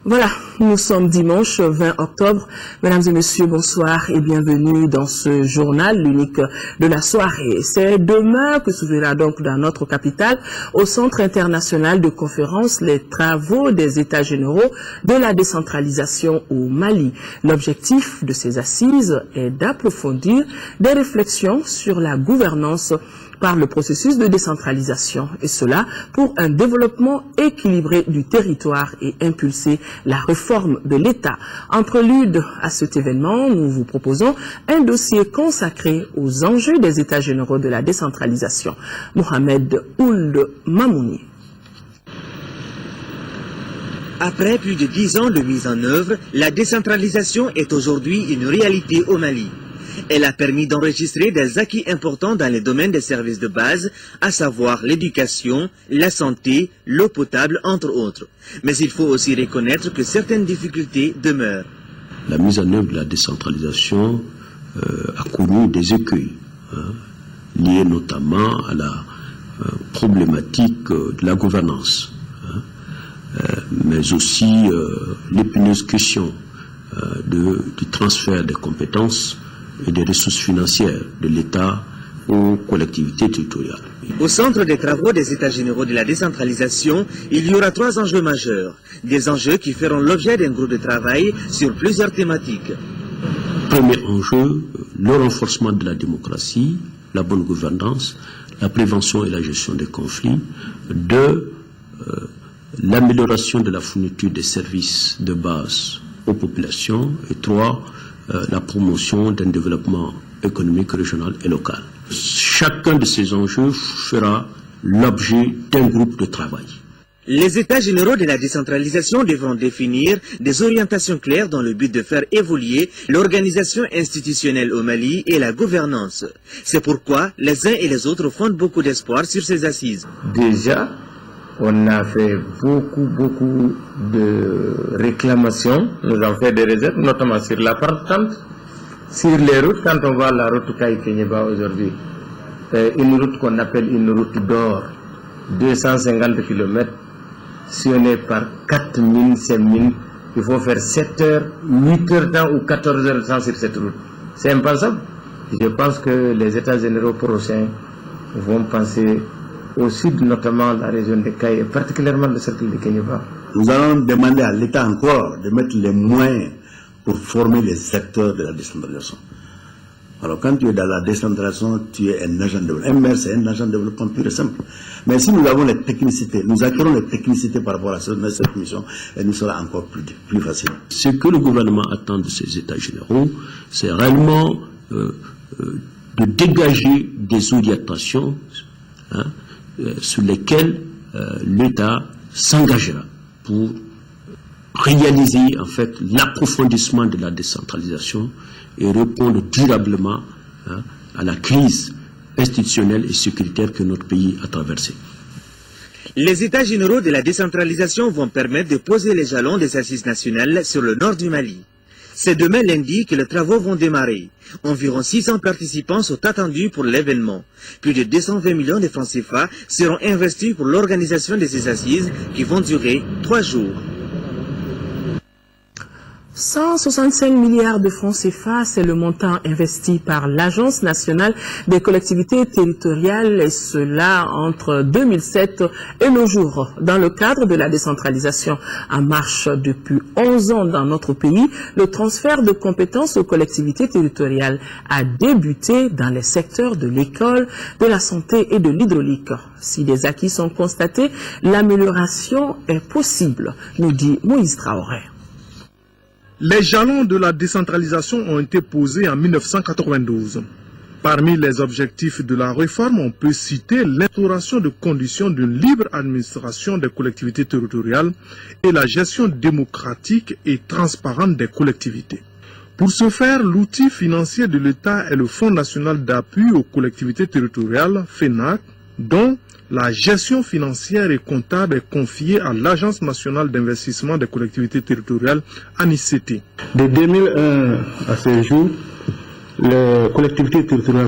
Voilà, nous sommes dimanche 20 octobre. Mesdames et messieurs, bonsoir et bienvenue dans ce journal, l'unique de la soirée. C'est demain que s'ouvrira donc dans notre capitale, au Centre international de conférence, les travaux des États généraux de la décentralisation au Mali. L'objectif de ces assises est d'approfondir des réflexions sur la gouvernance par le processus de décentralisation, et cela pour un développement équilibré du territoire et impulser la réforme de l'État. En prélude à cet événement, nous vous proposons un dossier consacré aux enjeux des États généraux de la décentralisation. Mohamed Ould Mamouni. Après plus de 10 ans de mise en œuvre, la décentralisation est aujourd'hui une réalité au Mali. Elle a permis d'enregistrer des acquis importants dans les domaines des services de base, à savoir l'éducation, la santé, l'eau potable, entre autres. Mais il faut aussi reconnaître que certaines difficultés demeurent. La mise en œuvre de la décentralisation a connu des écueils, liés notamment à la problématique de la gouvernance, mais aussi l'épineuse question du transfert des compétences et des ressources financières de l'État aux collectivités territoriales. Au centre des travaux des États généraux de la décentralisation, il y aura 3 enjeux majeurs. Des enjeux qui feront l'objet d'un groupe de travail sur plusieurs thématiques. Premier enjeu, le renforcement de la démocratie, la bonne gouvernance, la prévention et la gestion des conflits. 2, l'amélioration de la fourniture des services de base aux populations. Et 3, la promotion d'un développement économique régional et local. Chacun de ces enjeux fera l'objet d'un groupe de travail. Les États généraux de la décentralisation devront définir des orientations claires dans le but de faire évoluer l'organisation institutionnelle au Mali et la gouvernance. C'est pourquoi les uns et les autres fondent beaucoup d'espoir sur ces assises. Déjà, on a fait beaucoup de réclamations, nous avons fait des réserves, notamment sur la partante, sur les routes. Quand on voit la route Kaï-Kenyeba aujourd'hui, une route qu'on appelle une route d'or, 250 km, sillonnée par 4000, 5000, il faut faire 7 heures, 8 heures de temps ou 14 heures de temps sur cette route. C'est impensable. Je pense que les États généraux prochains vont penser au sud, notamment la région de Kaï, et particulièrement le cercle de Kenyeba. Nous allons demander à l'État encore de mettre les moyens pour former les acteurs de la décentralisation. Alors quand tu es dans la décentralisation, tu es un agent de développement. Un maire, c'est un agent de développement pur et simple. Mais si nous avons les technicités, nous acquérons les technicités par rapport à cette mission, et nous sera encore plus facile. Ce que le gouvernement attend de ces États généraux, c'est réellement de dégager des orientations sur lesquelles l'État s'engagera pour réaliser en fait l'approfondissement de la décentralisation et répondre durablement à la crise institutionnelle et sécuritaire que notre pays a traversée. Les États généraux de la décentralisation vont permettre de poser les jalons des assises nationales sur le nord du Mali. C'est demain lundi que les travaux vont démarrer. Environ 600 participants sont attendus pour l'événement. Plus de 220 millions de francs CFA seront investis pour l'organisation de ces assises qui vont durer 3 jours. 165 milliards de francs CFA, c'est le montant investi par l'Agence nationale des collectivités territoriales, et cela entre 2007 et nos jours. Dans le cadre de la décentralisation en marche depuis 11 ans dans notre pays, le transfert de compétences aux collectivités territoriales a débuté dans les secteurs de l'école, de la santé et de l'hydraulique. Si des acquis sont constatés, l'amélioration est possible, nous dit Moïse Traoré. Les jalons de la décentralisation ont été posés en 1992. Parmi les objectifs de la réforme, on peut citer l'instauration de conditions d'une libre administration des collectivités territoriales et la gestion démocratique et transparente des collectivités. Pour ce faire, l'outil financier de l'État est le Fonds national d'appui aux collectivités territoriales, FENAC, dont la gestion financière et comptable est confiée à l'Agence nationale d'investissement des collectivités territoriales, ANICT. De 2001 à ce jour, les collectivités territoriales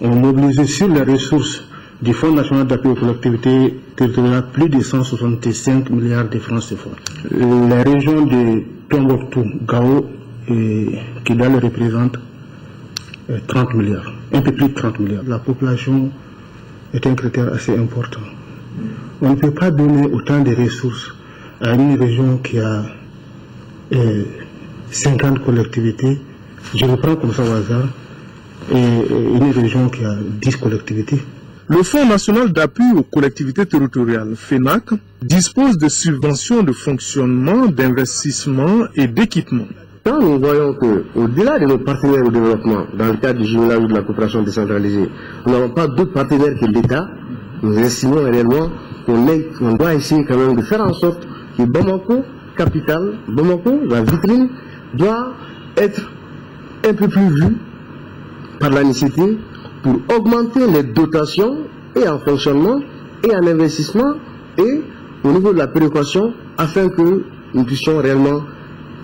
ont mobilisé sur les ressources du Fonds national d'appui aux collectivités territoriales plus de 165 milliards de francs CFA. Les régions de Tombouctou, Gao et Kidal représentent 30 milliards, un peu plus de 30 milliards. La population est un critère assez important. On ne peut pas donner autant de ressources à une région qui a 50 collectivités, je le prends comme ça au hasard, et une région qui a 10 collectivités. Le Fonds national d'appui aux collectivités territoriales, FENAC, dispose de subventions de fonctionnement, d'investissement et d'équipement. Quand nous voyons qu'au-delà de nos partenaires au développement, dans le cadre du jumelage ou de la coopération décentralisée, nous n'avons pas d'autres partenaires que l'État, nous estimons réellement qu'on doit essayer quand même de faire en sorte que Bamako, capitale, Bamako, la vitrine, doit être un peu plus vue par la nécessité pour augmenter les dotations et en fonctionnement et en investissement et au niveau de la péréquation afin que nous puissions réellement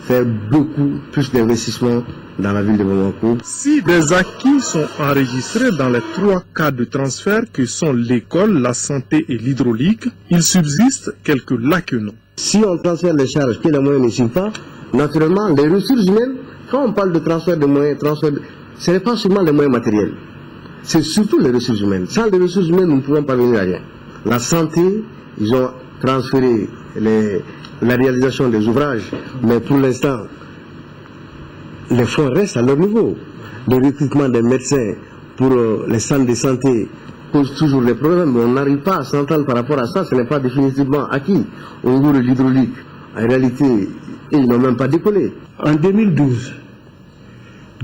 faire beaucoup plus d'investissements dans la ville de Bamako. Si des acquis sont enregistrés dans les 3 cas de transfert que sont l'école, la santé et l'hydraulique, il subsiste quelques lacunes. Si on transfère les charges que les moyens ne suivent pas, naturellement les ressources humaines, quand on parle de transfert de moyens, ce n'est pas seulement les moyens matériels, c'est surtout les ressources humaines. Sans les ressources humaines, nous ne pouvons pas venir à rien. La santé, ils ont transféré la réalisation des ouvrages, mais pour l'instant, les fonds restent à leur niveau. Le recrutement des médecins pour les centres de santé pose toujours des problèmes, mais on n'arrive pas à s'entendre par rapport à ça, ce n'est pas définitivement acquis. Au niveau de l'hydraulique, en réalité, ils n'ont même pas décollé. En 2012,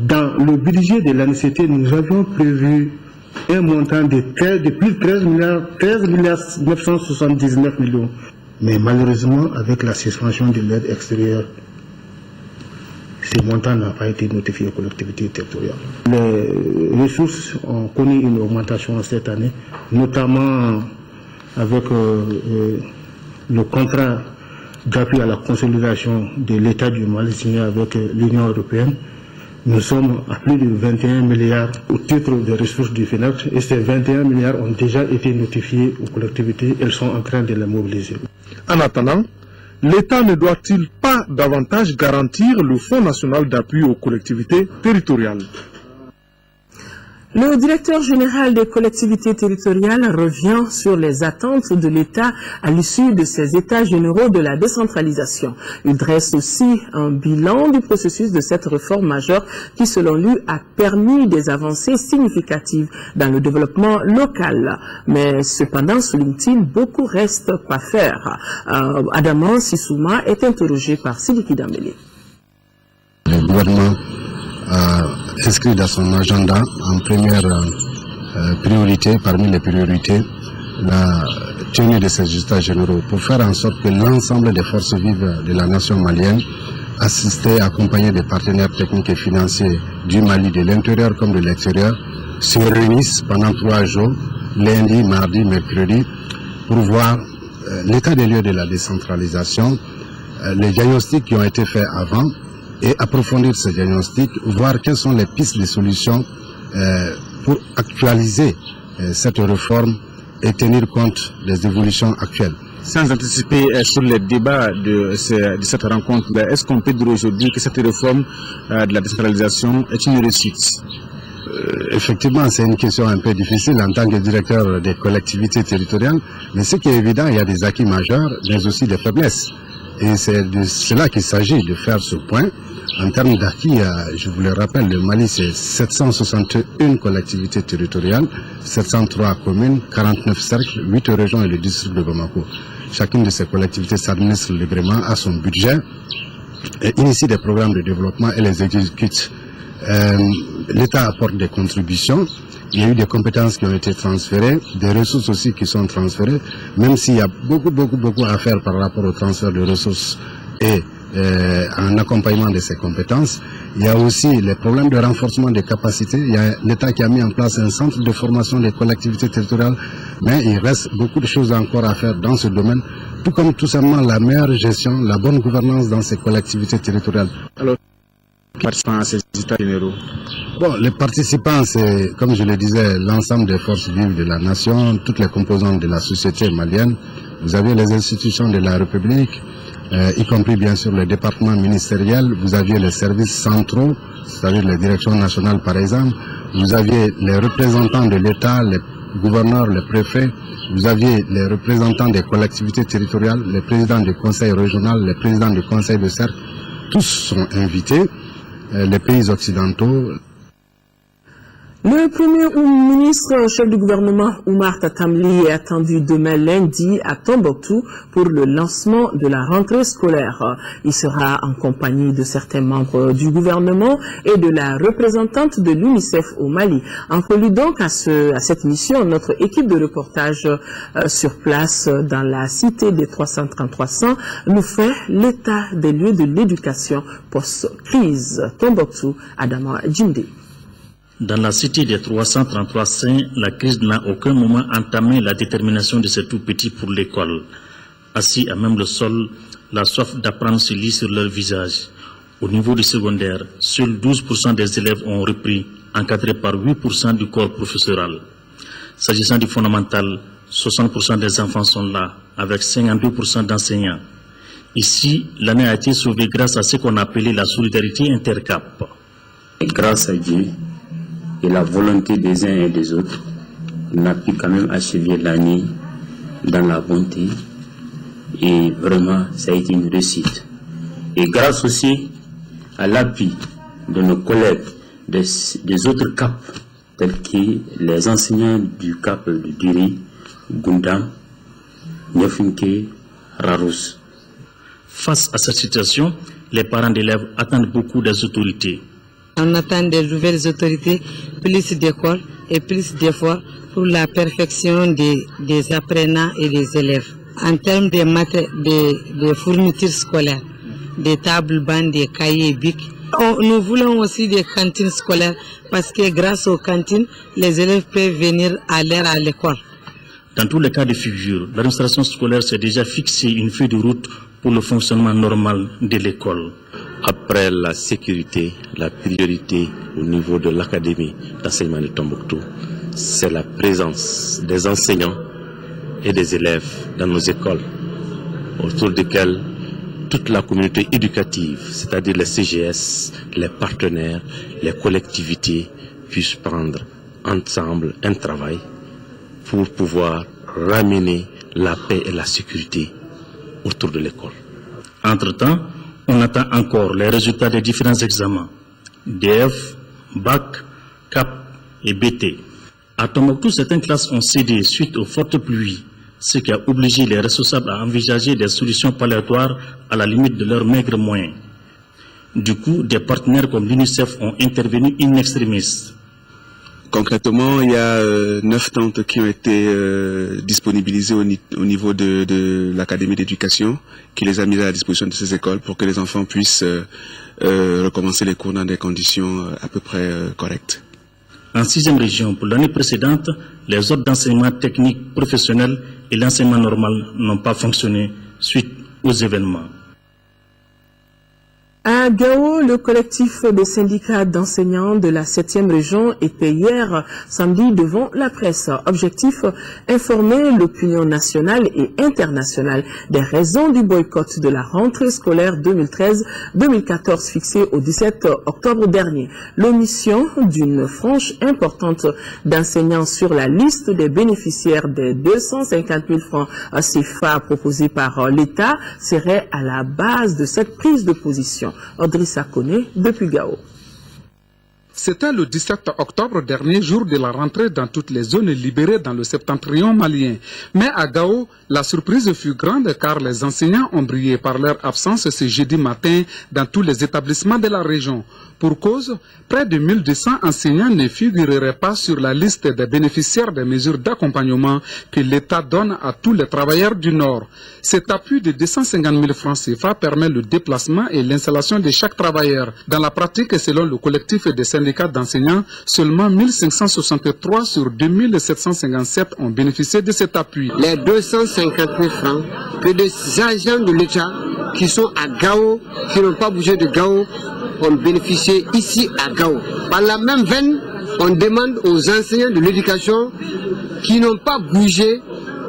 dans le budget de l'ANCT, nous avions prévu un montant de plus de 13 milliards 979 millions. Mais malheureusement, avec la suspension de l'aide extérieure, ce montant n'a pas été notifié aux collectivités territoriales. Les ressources ont connu une augmentation cette année, notamment avec le contrat d'appui à la consolidation de l'État du Mali signé avec l'Union européenne. Nous sommes à plus de 21 milliards au titre des ressources du FENAC et ces 21 milliards ont déjà été notifiés aux collectivités. Elles sont en train de les mobiliser. En attendant, l'État ne doit-il pas davantage garantir le Fonds national d'appui aux collectivités territoriales? Le directeur général des collectivités territoriales revient sur les attentes de l'État à l'issue de ces états généraux de la décentralisation. Il dresse aussi un bilan du processus de cette réforme majeure qui, selon lui, a permis des avancées significatives dans le développement local. Mais cependant, souligne-t-il, beaucoup reste à faire. Adama Sissouma est interrogé par Sidiki Dambélé. Le gouvernement a inscrit dans son agenda en première priorité, parmi les priorités, la tenue de ces états généraux pour faire en sorte que l'ensemble des forces vives de la nation malienne, assistées, accompagnées des partenaires techniques et financiers du Mali, de l'intérieur comme de l'extérieur, se réunissent pendant 3 jours, lundi, mardi, mercredi, pour voir l'état des lieux de la décentralisation, les diagnostics qui ont été faits avant, et approfondir ce diagnostic, voir quelles sont les pistes de solutions pour actualiser cette réforme et tenir compte des évolutions actuelles. Sans anticiper sur les débats de cette rencontre, est-ce qu'on peut dire aujourd'hui que cette réforme de la décentralisation est une réussite? Effectivement, c'est une question un peu difficile en tant que directeur des collectivités territoriales, mais ce qui est évident, il y a des acquis majeurs, mais aussi des faiblesses. Et c'est de cela qu'il s'agit de faire ce point. En termes d'acquis, je vous le rappelle, le Mali, c'est 761 collectivités territoriales, 703 communes, 49 cercles, 8 régions et le district de Bamako. Chacune de ces collectivités s'administre librement à son budget, et initie des programmes de développement et les exécute. L'État apporte des contributions. Il y a eu des compétences qui ont été transférées, des ressources aussi qui sont transférées, même s'il y a beaucoup à faire par rapport au transfert de ressources et en accompagnement de ces compétences. Il y a aussi les problèmes de renforcement des capacités. Il y a l'État qui a mis en place un centre de formation des collectivités territoriales, mais il reste beaucoup de choses encore à faire dans ce domaine, tout comme tout simplement la meilleure gestion, la bonne gouvernance dans ces collectivités territoriales. Alors, participants à ces états généraux? Bon, les participants, c'est, comme je le disais, l'ensemble des forces vives de la nation, toutes les composantes de la société malienne. Vous avez les institutions de la République, y compris bien sûr le département ministériel. Vous aviez les services centraux, c'est-à-dire les directions nationales par exemple. Vous aviez les représentants de l'État, les gouverneurs, les préfets. Vous aviez les représentants des collectivités territoriales, les présidents du conseil régional, les présidents du conseil de cercle. Tous sont invités, les pays occidentaux. Le premier ministre chef du gouvernement Oumar Tatamli est attendu demain lundi à Tombouctou pour le lancement de la rentrée scolaire. Il sera en compagnie de certains membres du gouvernement et de la représentante de l'UNICEF au Mali. En prélude donc à cette mission, notre équipe de reportage sur place dans la cité des 333 nous fait l'état des lieux de l'éducation post-crise. Tombouctou, Adama Djimde. Dans la cité des 333 saints, la crise n'a aucun moment entamé la détermination de ces tout petits pour l'école. Assis à même le sol, la soif d'apprendre se lit sur leur visage. Au niveau du secondaire, seuls 12% des élèves ont repris, encadrés par 8% du corps professoral. S'agissant du fondamental, 60% des enfants sont là, avec 52% d'enseignants. Ici, l'année a été sauvée grâce à ce qu'on appelait la solidarité intercap. Grâce à Dieu et la volonté des uns et des autres, on a pu quand même achever l'année dans la bonté et vraiment ça a été une réussite. Et grâce aussi à l'appui de nos collègues des autres CAP, tels que les enseignants du CAP de Duri, Gundam, Nyofinke, Rarous. Face à cette situation, les parents d'élèves attendent beaucoup des autorités. On attend des nouvelles autorités, plus d'écoles et plus d'efforts pour la perfection des apprenants et des élèves. En termes de fournitures scolaires, des tables, bancs, des cahiers et bics. Nous voulons aussi des cantines scolaires parce que grâce aux cantines, les élèves peuvent venir à l'heure à l'école. Dans tous les cas de figure, l'administration scolaire s'est déjà fixé une feuille de route pour le fonctionnement normal de l'école. Après la sécurité, la priorité au niveau de l'académie d'enseignement de Tombouctou, c'est la présence des enseignants et des élèves dans nos écoles, autour desquelles toute la communauté éducative, c'est-à-dire les CGS, les partenaires, les collectivités, puissent prendre ensemble un travail pour pouvoir ramener la paix et la sécurité autour de l'école. Entre-temps, on attend encore les résultats des différents examens, DF, BAC, CAP et BT. À Tombouctou, certaines classes ont cédé suite aux fortes pluies, ce qui a obligé les responsables à envisager des solutions palliatoires à la limite de leurs maigres moyens. Du coup, des partenaires comme l'UNICEF ont intervenu in extremis. Concrètement, il y a 9 tentes qui ont été disponibilisées au niveau de l'Académie d'éducation, qui les a mises à la disposition de ces écoles pour que les enfants puissent recommencer les cours dans des conditions à peu près correctes. En 6e région, pour l'année précédente, les ordres d'enseignement technique professionnel et l'enseignement normal n'ont pas fonctionné suite aux événements. À Gao, le collectif des syndicats d'enseignants de la 7e région était hier samedi devant la presse. Objectif, informer l'opinion nationale et internationale des raisons du boycott de la rentrée scolaire 2013-2014 fixée au 17 octobre dernier. L'omission d'une frange importante d'enseignants sur la liste des bénéficiaires des 250 000 francs CFA proposés par l'État serait à la base de cette prise de position. Odrissa Kone depuis Gao. C'était le 17 octobre dernier, jour de la rentrée dans toutes les zones libérées dans le septentrion malien. Mais à Gao, la surprise fut grande car les enseignants ont brillé par leur absence ce jeudi matin dans tous les établissements de la région. Pour cause, près de 1200 enseignants ne figureraient pas sur la liste des bénéficiaires des mesures d'accompagnement que l'État donne à tous les travailleurs du Nord. Cet appui de 250 000 francs CFA permet le déplacement et l'installation de chaque travailleur. Dans la pratique, selon le collectif des syndicats d'enseignants, seulement 1563 sur 2757 ont bénéficié de cet appui. Les 250 000 francs que des agents de l'État qui sont à Gao, qui n'ont pas bougé de Gao, ont bénéficié ici à Gao. Par la même veine, on demande aux enseignants de l'éducation qui n'ont pas bougé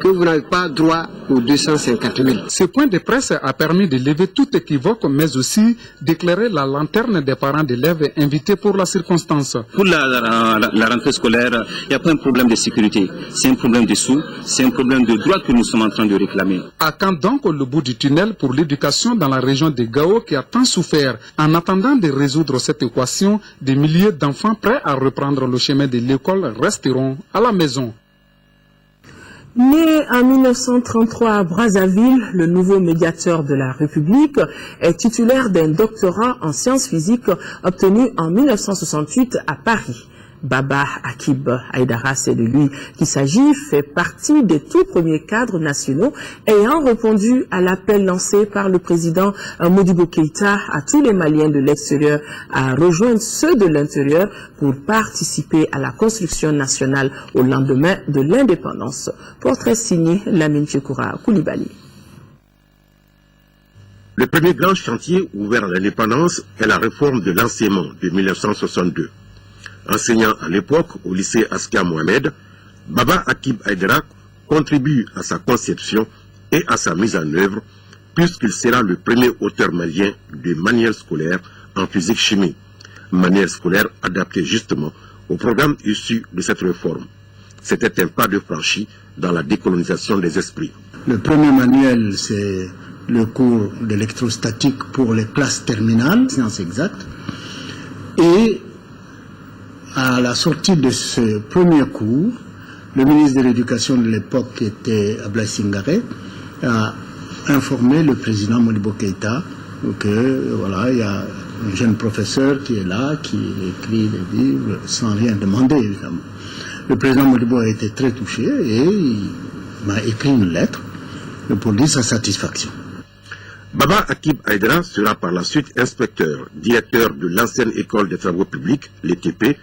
que vous n'avez pas droit aux 250 000. Ce point de presse a permis de lever tout équivoque, mais aussi d'éclairer la lanterne des parents d'élèves invités pour la circonstance. Pour la rentrée scolaire, il n'y a pas un problème de sécurité, c'est un problème de sous, c'est un problème de droit que nous sommes en train de réclamer. À quand donc le bout du tunnel pour l'éducation dans la région de Gao qui a tant souffert? En attendant de résoudre cette équation, des milliers d'enfants prêts à reprendre le chemin de l'école resteront à la maison. Né en 1933 à Brazzaville, le nouveau médiateur de la République est titulaire d'un doctorat en sciences physiques obtenu en 1968 à Paris. Baba Akib Aïdara, c'est de lui qu'il s'agit, fait partie des tout premiers cadres nationaux ayant répondu à l'appel lancé par le président Modibo Keïta à tous les Maliens de l'extérieur à rejoindre ceux de l'intérieur pour participer à la construction nationale au lendemain de l'indépendance. Portrait signé Lamine Chekoura Koulibaly. Le premier grand chantier ouvert à l'indépendance est la réforme de l'enseignement de 1962. Enseignant à l'époque au lycée Askia Mohamed, Baba Akib Aïdara contribue à sa conception et à sa mise en œuvre, puisqu'il sera le premier auteur malien de manuels scolaires en physique-chimie, manuels scolaires adaptés justement au programme issu de cette réforme. C'était un pas de franchi dans la décolonisation des esprits. Le premier manuel, c'est le cours d'électrostatique pour les classes terminales, sciences exactes, et à la sortie de ce premier cours, le ministre de l'Éducation de l'époque, qui était Ablaye Singaré, a informé le président Modibo Keïta que voilà, il y a un jeune professeur qui est là, qui écrit des livres sans rien demander, évidemment. Le président Modibo a été très touché et il m'a écrit une lettre pour dire sa satisfaction. Baba Akib Aïdara sera par la suite inspecteur, directeur de l'ancienne école des travaux publics, l'ETP,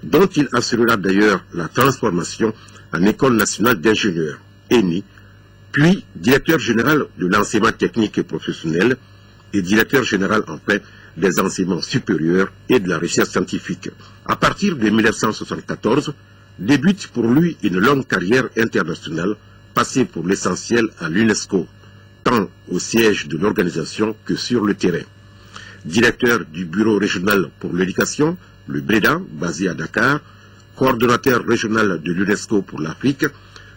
dont il assurera d'ailleurs la transformation en École nationale d'ingénieurs, ENI, puis directeur général de l'enseignement technique et professionnel et directeur général enfin des enseignements supérieurs et de la recherche scientifique. À partir de 1974, débute pour lui une longue carrière internationale passée pour l'essentiel à l'UNESCO, tant au siège de l'organisation que sur le terrain. Directeur du bureau régional pour l'éducation, le BREDA, basé à Dakar, coordonnateur régional de l'UNESCO pour l'Afrique,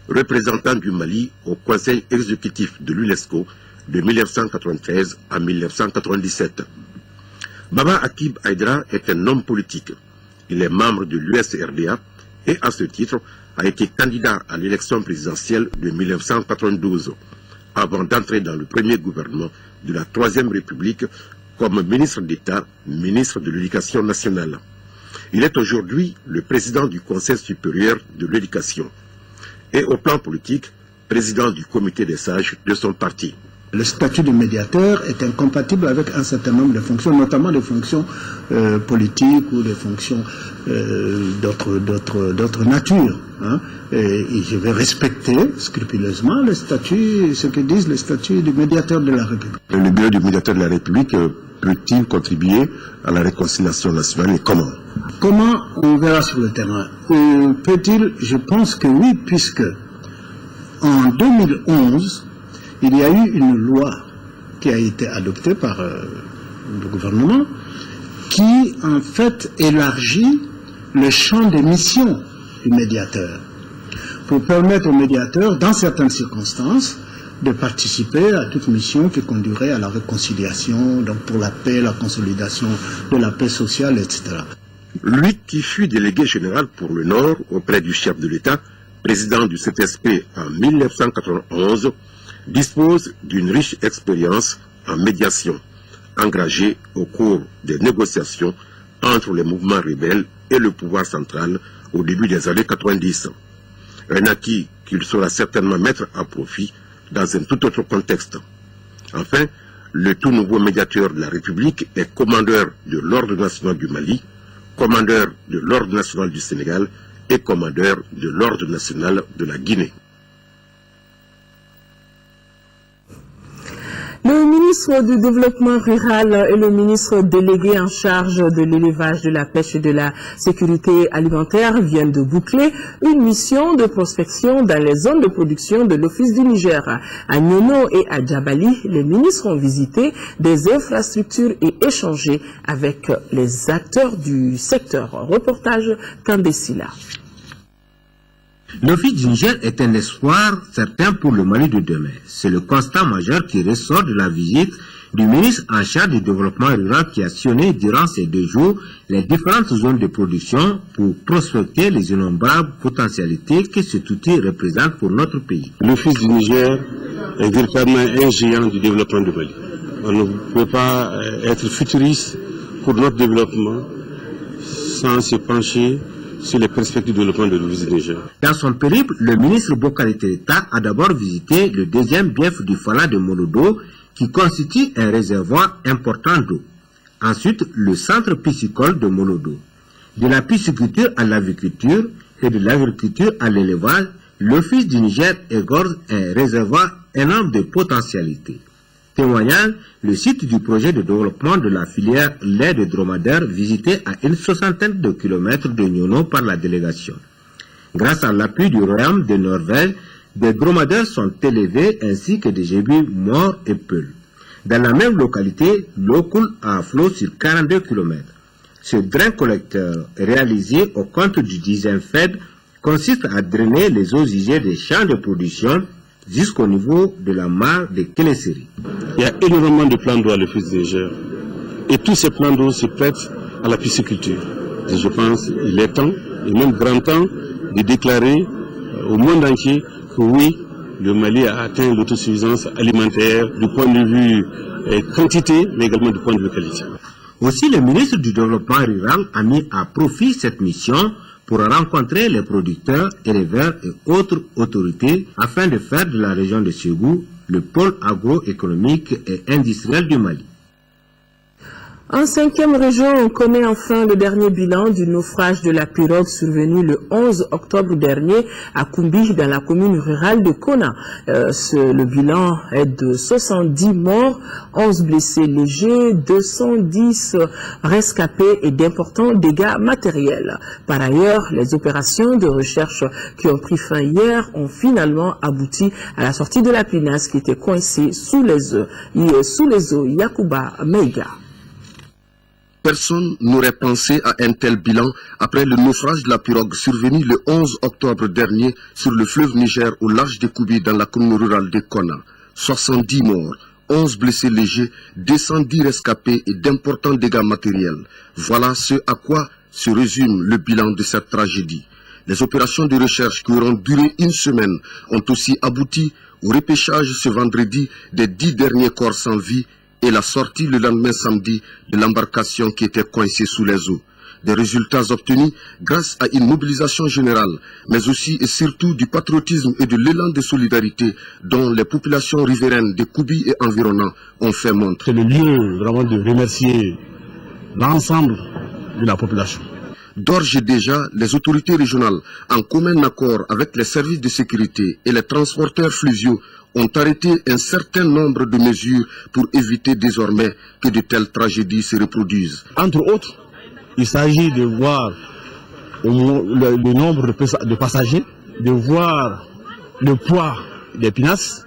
représentant du Mali au Conseil exécutif de l'UNESCO de 1993 à 1997. Baba Akib Aïdara est un homme politique. Il est membre de l'USRDA et à ce titre a été candidat à l'élection présidentielle de 1992, avant d'entrer dans le premier gouvernement de la Troisième République comme ministre d'État, ministre de l'Éducation nationale. Il est aujourd'hui le président du Conseil supérieur de l'éducation et au plan politique, président du comité des sages de son parti. Le statut de médiateur est incompatible avec un certain nombre de fonctions, notamment des fonctions politiques ou des fonctions d'autre nature. Hein. Et je vais respecter scrupuleusement le statut, ce que disent le statut du médiateur de la République. Le bureau du médiateur de la République peut-il contribuer à la réconciliation nationale et comment? Comment on verra sur le terrain? Peut-il? Je pense que oui, puisque en 2011, il y a eu une loi qui a été adoptée par le gouvernement qui, en fait, élargit le champ des missions du médiateur pour permettre au médiateur, dans certaines circonstances, de participer à toute mission qui conduirait à la réconciliation, donc pour la paix, la consolidation de la paix sociale, etc. Lui qui fut délégué général pour le Nord auprès du chef de l'État, président du CTSP en 1991, dispose d'une riche expérience en médiation, engagée au cours des négociations entre les mouvements rebelles et le pouvoir central au début des années 90. Un acquis qu'il saura certainement mettre à profit dans un tout autre contexte. Enfin, le tout nouveau médiateur de la République est commandeur de l'Ordre national du Mali, commandeur de l'Ordre national du Sénégal et commandeur de l'Ordre national de la Guinée. Le ministre ministre du Développement rural et le ministre délégué en charge de l'élevage, de la pêche et de la sécurité alimentaire viennent de boucler une mission de prospection dans les zones de production de l'Office du Niger. À Nyono et à Djabali, les ministres ont visité des infrastructures et échangé avec les acteurs du secteur. Reportage Kandesila. L'Office du Niger est un espoir certain pour le Mali de demain. C'est le constat majeur qui ressort de la visite du ministre en charge du développement rural qui a sillonné durant ces 2 jours les différentes zones de production pour prospecter les innombrables potentialités que cet outil représente pour notre pays. L'Office du Niger est véritablement un géant du développement du Mali. On ne peut pas être futuriste pour notre développement sans se pencher sur les perspectives de développement de l'Office du Niger. Dans son périple, le ministre Bokari Tereta a d'abord visité le 2e bief du Fala de Molodo, qui constitue un réservoir important d'eau. Ensuite, le centre piscicole de Molodo. De la pisciculture à l'aviculture et de l'agriculture à l'élevage, l'Office du Niger égorge un réservoir énorme de potentialités. Témoignant le site du projet de développement de la filière lait de dromadaire visité à une 60aine de kilomètres de Nyono par la délégation. Grâce à l'appui du Royaume de Norvège, des dromadaires sont élevés ainsi que des gébus morts et peuls. Dans la même localité, l'eau coule à flot sur 42 km. Ce drain collecteur réalisé au compte du 10e FED consiste à drainer les eaux usées des champs de production jusqu'au niveau de la mare de Kélesseri. Il y a énormément de plans d'eau à l'Office du Niger. Et tous ces plans d'eau se prêtent à la pisciculture. Et je pense qu'il est temps, et même grand temps, de déclarer au monde entier que oui, le Mali a atteint l'autosuffisance alimentaire du point de vue quantité, mais également du point de vue qualité. Aussi, le ministre du Développement rural a mis à profit cette mission pour rencontrer les producteurs, éleveurs et autres autorités afin de faire de la région de Ségou le pôle agroéconomique et industriel du Mali. En 5e région, on connaît enfin le dernier bilan du naufrage de la pirogue survenu le 11 octobre dernier à Koumbi, dans la commune rurale de Kona. Le bilan est de 70 morts, 11 blessés légers, 210 rescapés et d'importants dégâts matériels. Par ailleurs, les opérations de recherche qui ont pris fin hier ont finalement abouti à la sortie de la pinasse qui était coincée sous les eaux. Yakuba Meiga. Personne n'aurait pensé à un tel bilan après le naufrage de la pirogue survenu le 11 octobre dernier sur le fleuve Niger au large de Koubi dans la commune rurale de Kona. 70 morts, 11 blessés légers, 210 rescapés et d'importants dégâts matériels. Voilà ce à quoi se résume le bilan de cette tragédie. Les opérations de recherche qui auront duré une semaine ont aussi abouti au repêchage ce vendredi des 10 derniers corps sans vie et la sortie le lendemain samedi de l'embarcation qui était coincée sous les eaux. Des résultats obtenus grâce à une mobilisation générale, mais aussi et surtout du patriotisme et de l'élan de solidarité dont les populations riveraines de Koubi et environnants ont fait montre. C'est le lieu vraiment de remercier l'ensemble de la population. D'ores et déjà, les autorités régionales, en commun accord avec les services de sécurité et les transporteurs fluviaux, ont arrêté un certain nombre de mesures pour éviter désormais que de telles tragédies se reproduisent. Entre autres, il s'agit de voir le nombre de passagers, de voir le poids des pinasses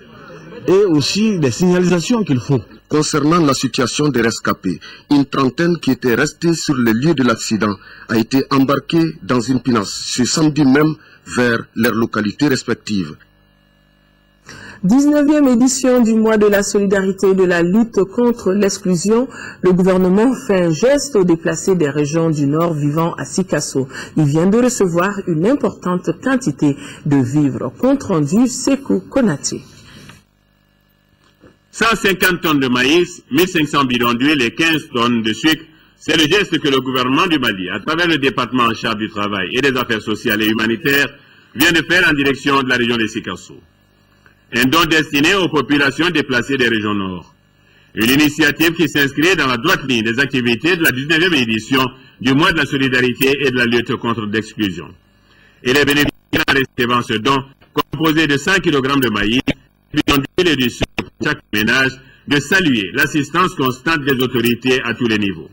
et aussi les signalisations qu'il faut. Concernant la situation des rescapés, une trentaine qui était restée sur le lieu de l'accident a été embarquée dans une pinasse ce samedi même vers leurs localités respectives. 19e édition du mois de la solidarité et de la lutte contre l'exclusion, le gouvernement fait un geste aux déplacés des régions du Nord vivant à Sikasso. Il vient de recevoir une importante quantité de vivres. Compte rendu Sekou Konaté. 150 tonnes de maïs, 1500 bidons d'huile et 15 tonnes de sucre, c'est le geste que le gouvernement du Mali, à travers le département en charge du travail et des affaires sociales et humanitaires, vient de faire en direction de la région de Sikasso. Un don destiné aux populations déplacées des régions nord. Une initiative qui s'inscrit dans la droite ligne des activités de la 19e édition du mois de la solidarité et de la lutte contre l'exclusion. Et les bénéficiaires recevant ce don, composé de 100 kg de maïs, bidons d'huile et du sucre pour chaque ménage, de saluer l'assistance constante des autorités à tous les niveaux.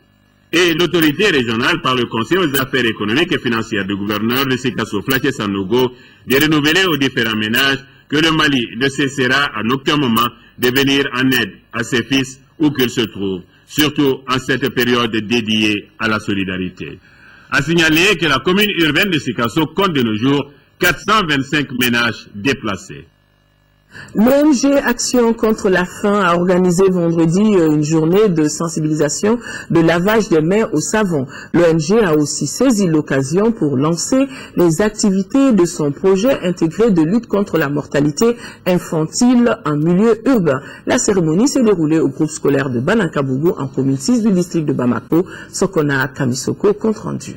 Et l'autorité régionale, par le Conseil aux affaires économiques et financières du gouverneur de Sikasso, Flaché Sanogo, de renouveler aux différents ménages que le Mali ne cessera à aucun moment de venir en aide à ses fils où qu'ils se trouvent, surtout en cette période dédiée à la solidarité. À signaler que la commune urbaine de Sikasso compte de nos jours 425 ménages déplacés. L'ONG Action contre la faim a organisé vendredi une journée de sensibilisation de lavage des mains au savon. L'ONG a aussi saisi l'occasion pour lancer les activités de son projet intégré de lutte contre la mortalité infantile en milieu urbain. La cérémonie s'est déroulée au groupe scolaire de Banankabougou en commune 6 du district de Bamako. Sokona Kamisoko, compte rendu.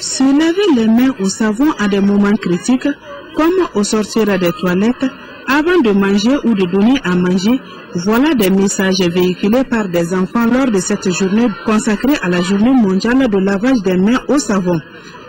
Se laver les mains au savon à des moments critiques, comme au sortir des toilettes, avant de manger ou de donner à manger, voilà des messages véhiculés par des enfants lors de cette journée consacrée à la journée mondiale de lavage des mains au savon.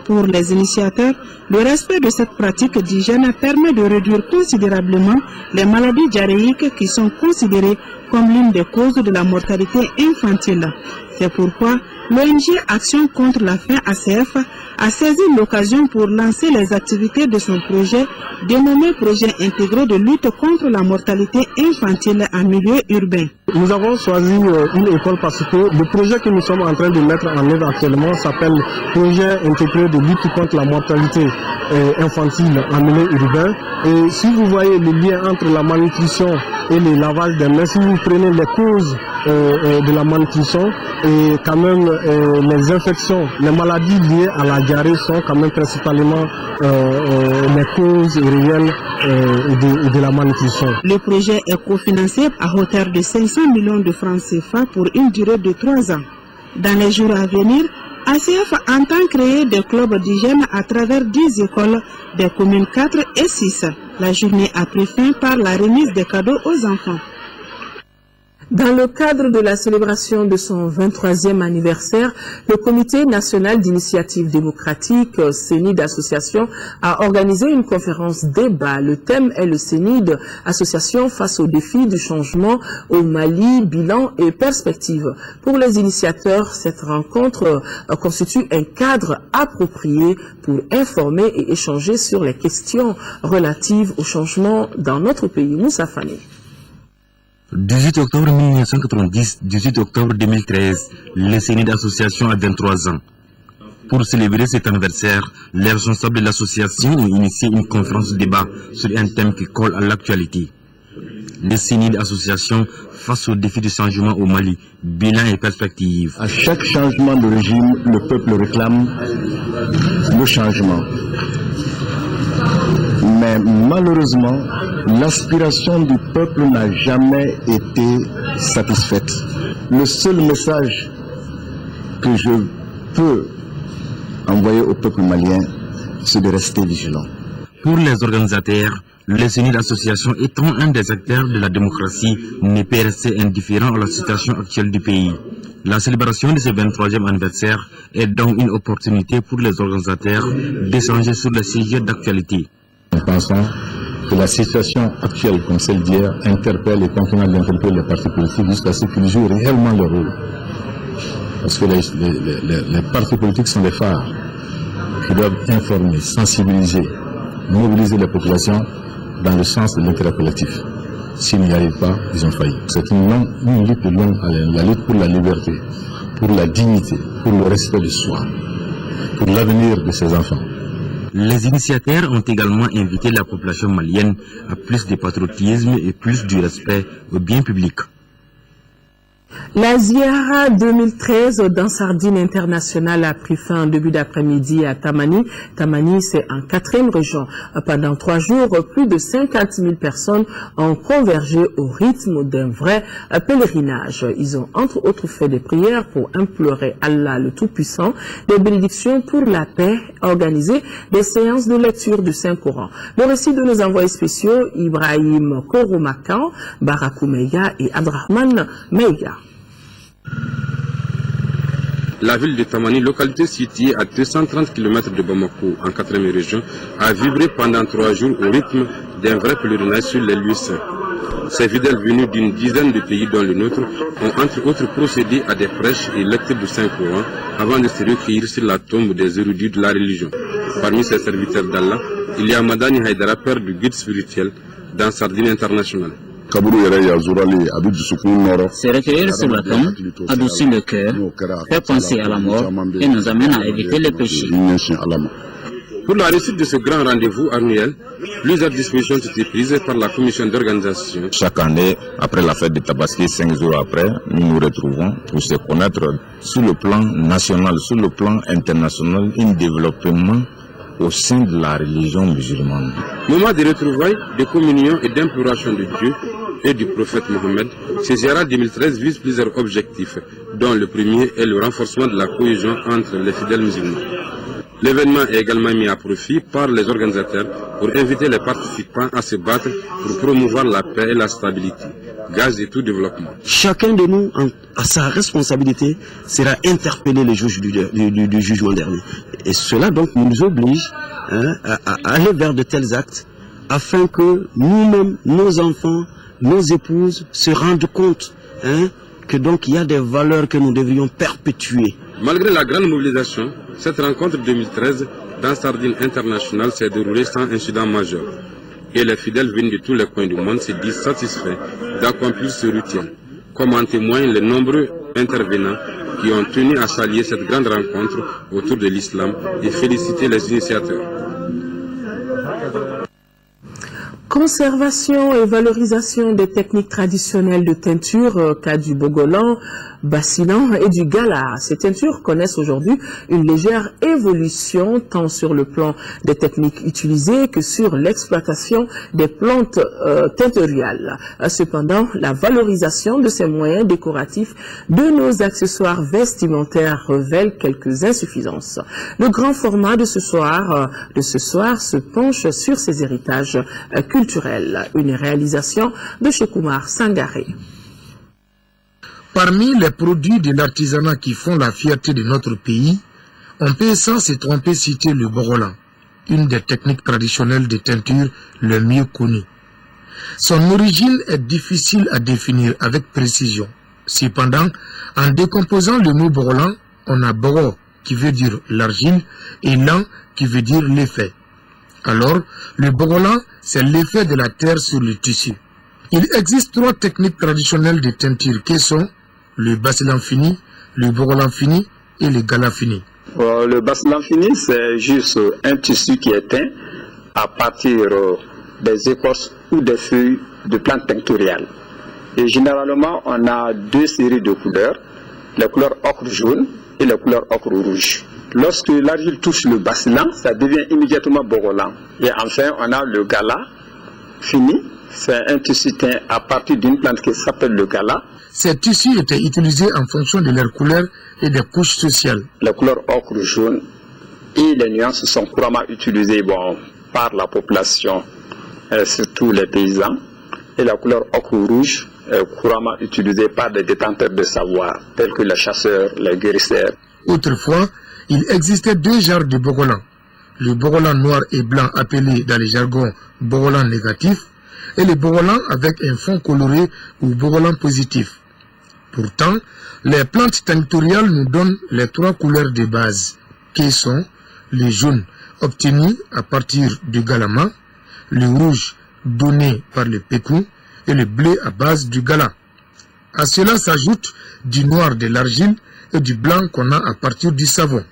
Pour les initiateurs, le respect de cette pratique d'hygiène permet de réduire considérablement les maladies diarrhéiques qui sont considérées comme l'une des causes de la mortalité infantile. C'est pourquoi l'ONG Action contre la faim ACF a saisi l'occasion pour lancer les activités de son projet, dénommé Projet intégré de lutte contre la mortalité infantile en milieu urbain. Nous avons choisi une école parce que le projet que nous sommes en train de mettre en œuvre actuellement s'appelle Projet intégré de lutte contre la mortalité infantile en milieu urbain. Et si vous voyez le lien entre la malnutrition et le lavage des mains, si vous prenez les causes de la malnutrition et quand même les infections, les maladies liées à la diarrhée sont quand même principalement les causes réelles de la malnutrition. Le projet est cofinancé à hauteur de 500 millions de francs CFA pour une durée de 3 ans. Dans les jours à venir, ACF entend créer des clubs d'hygiène à travers 10 écoles des communes 4 et 6. La journée a pris fin par la remise des cadeaux aux enfants. Dans le cadre de la célébration de son 23e anniversaire, le Comité national d'initiative démocratique, CENID Association, a organisé une conférence débat. Le thème est le CENID Association face aux défis du changement au Mali, bilan et perspective. Pour les initiateurs, cette rencontre constitue un cadre approprié pour informer et échanger sur les questions relatives au changement dans notre pays. Moussa Fane. 18 octobre 1990, 18 octobre 2013, le CENID Association a 23 ans. Pour célébrer cet anniversaire, les responsables de l'association ont initié une conférence de débat sur un thème qui colle à l'actualité. Le CENID Association face aux défis du changement au Mali, bilan et perspective. À chaque changement de régime, le peuple réclame le changement. Mais malheureusement, l'aspiration du peuple n'a jamais été satisfaite. Le seul message que je peux envoyer au peuple malien, c'est de rester vigilant. Pour les organisateurs, le CENID Association étant un des acteurs de la démocratie ne peut rester indifférent à la situation actuelle du pays. La célébration de ce 23e anniversaire est donc une opportunité pour les organisateurs d'échanger sur les sujets d'actualité. Nous pensons que la situation actuelle comme celle d'hier interpelle et continue d'interpeller les partis politiques jusqu'à ce qu'ils jouent réellement leur rôle. Parce que les partis politiques sont des phares qui doivent informer, sensibiliser, mobiliser les populations dans le sens de l'intérêt collectif. S'ils n'y arrivent pas, ils ont failli. C'est une lutte de longue haleine, la lutte pour la liberté, pour la dignité, pour le respect de soi, pour l'avenir de ses enfants. Les initiateurs ont également invité la population malienne à plus de patriotisme et plus du respect au bien public. La Ziara 2013 dans Sardine internationale a pris fin en début d'après-midi à Tamani. Tamani, c'est en 4e région. Pendant 3 jours, plus de 50 000 personnes ont convergé au rythme d'un vrai pèlerinage. Ils ont entre autres fait des prières pour implorer Allah le Tout-Puissant, des bénédictions pour la paix, organisé des séances de lecture du Saint-Coran. Le récit de nos envoyés spéciaux, Ibrahim Koromakan, Barakou Meya et Abdrahman Meya. La ville de Tamani, localité située à 230 km de Bamako, en 4e région, a vibré pendant 3 jours au rythme d'un vrai pèlerinage sur les lieux saints. Ces fidèles venus d'une dizaine de pays dont le nôtre ont entre autres procédé à des prêches et lectures du Saint-Coran avant de se recueillir sur la tombe des érudits de la religion. Parmi ces serviteurs d'Allah, il y a Madani Haïdara, père du guide spirituel dans Sardine internationale. Se recueillir sur la tombe adoucit le cœur, fait penser à la mort et nous amène à éviter les péchés. Pour la réussite de ce grand rendez-vous annuel, plusieurs dispositions ont été prises par la commission d'organisation. Chaque année, après la fête de Tabaski, 5 jours après, nous nous retrouvons pour se connaître sur le plan national, sur le plan international, un développement au sein de la religion musulmane. Moment de retrouvailles, de communion et d'imploration de Dieu et du prophète Mohammed, ce Ziara 2013 vise plusieurs objectifs, dont le premier est le renforcement de la cohésion entre les fidèles musulmans. L'événement est également mis à profit par les organisateurs pour inviter les participants à se battre pour promouvoir la paix et la stabilité, gage de tout développement. Chacun de nous, à sa responsabilité, sera interpellé le jour du jugement dernier. Et cela donc nous oblige à aller vers de tels actes afin que nous-mêmes, nos enfants, nos épouses se rendent compte que donc il y a des valeurs que nous devrions perpétuer. Malgré la grande mobilisation, cette rencontre 2013 dans Sardine internationale s'est déroulée sans incident majeur. Et les fidèles venus de tous les coins du monde se disent satisfaits d'accomplir ce rituel, comme en témoignent les nombreux intervenants qui ont tenu à saluer cette grande rencontre autour de l'islam et féliciter les initiateurs. Conservation et valorisation des techniques traditionnelles de teinture, cas du bogolan, bassilan et du gala. Ces teintures connaissent aujourd'hui une légère évolution tant sur le plan des techniques utilisées que sur l'exploitation des plantes teinturiales. Cependant, la valorisation de ces moyens décoratifs de nos accessoires vestimentaires révèle quelques insuffisances. Le grand format de ce soir se penche sur ces héritages culturels. Une réalisation de Chekoumar Sangaré. Parmi les produits de l'artisanat qui font la fierté de notre pays, on peut sans se tromper citer le borolan, une des techniques traditionnelles de teinture le mieux connue. Son origine est difficile à définir avec précision. Cependant, en décomposant le mot borolan, on a boro qui veut dire l'argile et lan qui veut dire l'effet. Alors, le borolan, c'est l'effet de la terre sur le tissu. Il existe 3 techniques traditionnelles de teinture qui sont le bassilan fini, le borolan fini et le gala fini. Le bassilan fini, c'est juste un tissu qui est teint à partir des écorces ou des feuilles de plantes teinturiales. Et généralement, on a 2 séries de couleurs, les couleurs ocre jaune et les couleurs ocre rouge. Lorsque l'argile touche le bassilan, ça devient immédiatement borolan. Et enfin, on a le gala fini, c'est un tissu teint à partir d'une plante qui s'appelle le gala. Ces tissus étaient utilisés en fonction de leur couleur et des couches sociales. La couleur ocre jaune et les nuances sont couramment utilisées par la population, surtout les paysans. Et la couleur ocre rouge est couramment utilisée par les détenteurs de savoir, tels que les chasseurs, les guérisseurs. Autrefois, il existait 2 genres de borolan. Le borolan noir et blanc appelé dans le jargon borolan négatif et le borolan avec un fond coloré ou borolan positif. Pourtant, les plantes teinturiales nous donnent les 3 couleurs de base, qui sont le jaune obtenu à partir du galama, le rouge donné par le pécou et le bleu à base du gala. À cela s'ajoute du noir de l'argile et du blanc qu'on a à partir du savon.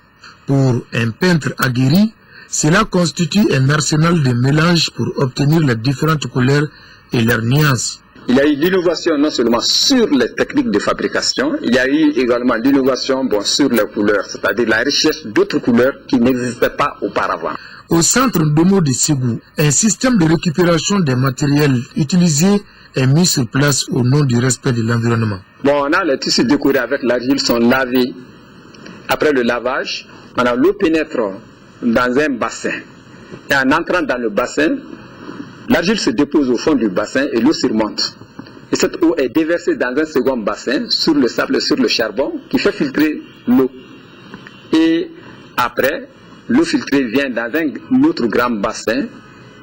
Pour un peintre aguerri, cela constitue un arsenal de mélange pour obtenir les différentes couleurs et leurs nuances. Il y a eu l'innovation non seulement sur les techniques de fabrication, il y a eu également l'innovation sur les couleurs, c'est-à-dire la recherche d'autres couleurs qui n'existaient pas auparavant. Au centre Domo de Ségou, un système de récupération des matériels utilisés est mis sur place au nom du respect de l'environnement. On a les tissus décorés avec l'argile sont lavés. Après le lavage, l'eau pénètre dans un bassin. Et en entrant dans le bassin, l'argile se dépose au fond du bassin et l'eau surmonte. Et cette eau est déversée dans un second bassin sur le sable, sur le charbon, qui fait filtrer l'eau. Et après, l'eau filtrée vient dans un autre grand bassin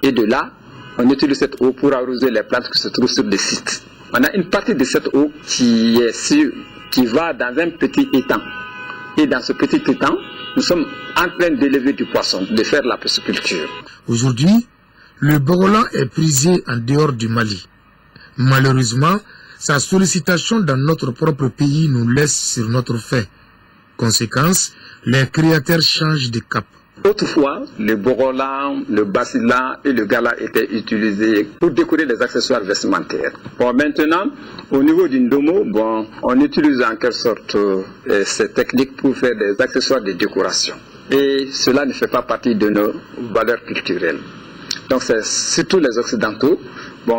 et de là, on utilise cette eau pour arroser les plantes qui se trouvent sur les sites. On a une partie de cette eau qui va dans un petit étang. Et dans ce petit étang, nous sommes en train d'élever du poisson, de faire la pisciculture. Aujourd'hui, le Bogolan est prisé en dehors du Mali. Malheureusement, sa sollicitation dans notre propre pays nous laisse sur notre faim. Conséquence, les créateurs changent de cap. Autrefois, le Bogolan, le Basilan et le Gala étaient utilisés pour décorer les accessoires vestimentaires. Bon, maintenant, au niveau du Ndomo, on utilise en quelque sorte ces techniques pour faire des accessoires de décoration. Et cela ne fait pas partie de nos valeurs culturelles. Donc c'est surtout les Occidentaux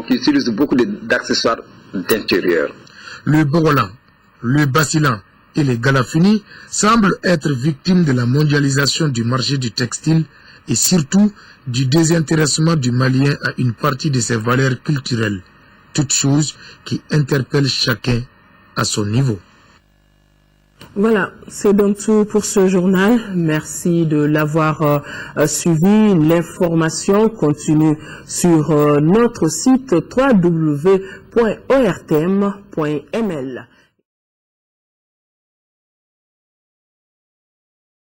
qui utilisent beaucoup d'accessoires d'intérieur. Le Bogolan, le Basilan et les Galafuni semblent être victimes de la mondialisation du marché du textile et surtout du désintéressement du Malien à une partie de ses valeurs culturelles, toutes choses qui interpellent chacun à son niveau. Voilà, c'est donc tout pour ce journal. Merci de l'avoir suivi. L'information continue sur notre site www.ortm.ml.